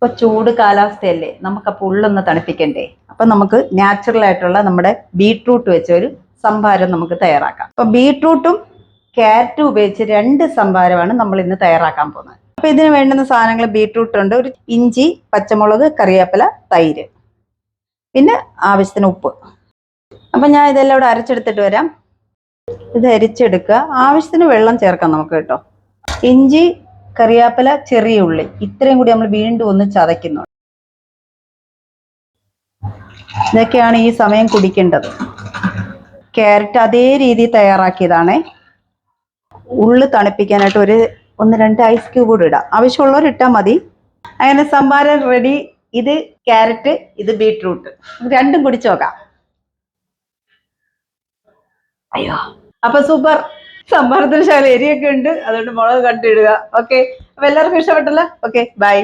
ഇപ്പൊ ചൂട് കാലാവസ്ഥയല്ലേ, നമുക്കപ്പോൾ ഉള്ളൊന്ന് തണുപ്പിക്കണ്ടേ. അപ്പൊ നമുക്ക് നാച്ചുറൽ ആയിട്ടുള്ള നമ്മുടെ ബീട്രൂട്ട് വെച്ച ഒരു സംഭാരം നമുക്ക് തയ്യാറാക്കാം. അപ്പൊ ബീട്രൂട്ടും ക്യാരറ്റും ഉപയോഗിച്ച് 2 സംഭാരമാണ് നമ്മൾ ഇന്ന് തയ്യാറാക്കാൻ പോകുന്നത്. അപ്പൊ ഇതിന് വേണ്ടുന്ന സാധനങ്ങൾ ബീട്രൂട്ട് ഉണ്ട്, ഒരു ഇഞ്ചി, പച്ചമുളക്, കറിവേപ്പില, തൈര്, പിന്നെ ആവശ്യത്തിന് ഉപ്പ്. അപ്പൊ ഞാൻ ഇതെല്ലാം ഇവിടെ അരച്ചെടുത്തിട്ട് വരാം. ഇത് അരിച്ചെടുക്കുക. ആവശ്യത്തിന് വെള്ളം ചേർക്കാം നമുക്ക് കേട്ടോ. ഇഞ്ചി, കറിവേപ്പില, ചെറിയ ഉള്ളി, ഇത്രയും കൂടി നമ്മൾ വീണ്ടും ഒന്ന് ചതയ്ക്കുന്നു. ഇതൊക്കെയാണ് ഈ സമയം കുടിക്കേണ്ടത്. ക്യാരറ്റ് അതേ രീതിയിൽ തയ്യാറാക്കിയതാണ്. ഉള്ളി തണുപ്പിക്കാനായിട്ട് 1-2 ഐസ് ക്യൂബ് കൂടി ഇടാം. ആവശ്യമുള്ളവർ ഇട്ടാൽ മതി. അങ്ങനെ സംഭാരം റെഡി. ഇത് ക്യാരറ്റ്, ഇത് ബീട്രൂട്ട്, രണ്ടും കുടിച്ചു നോക്കാം. അയ്യോ, അപ്പൊ സൂപ്പർ. സംഭാരത്തിന് ശകലം എരിയൊക്കെ ഉണ്ട്, അതുകൊണ്ട് മുളക് കണ്ടിടുക. ഓക്കെ, അപ്പൊ എല്ലാവർക്കും ഇഷ്ടപ്പെട്ടല്ലോ. Okay, by.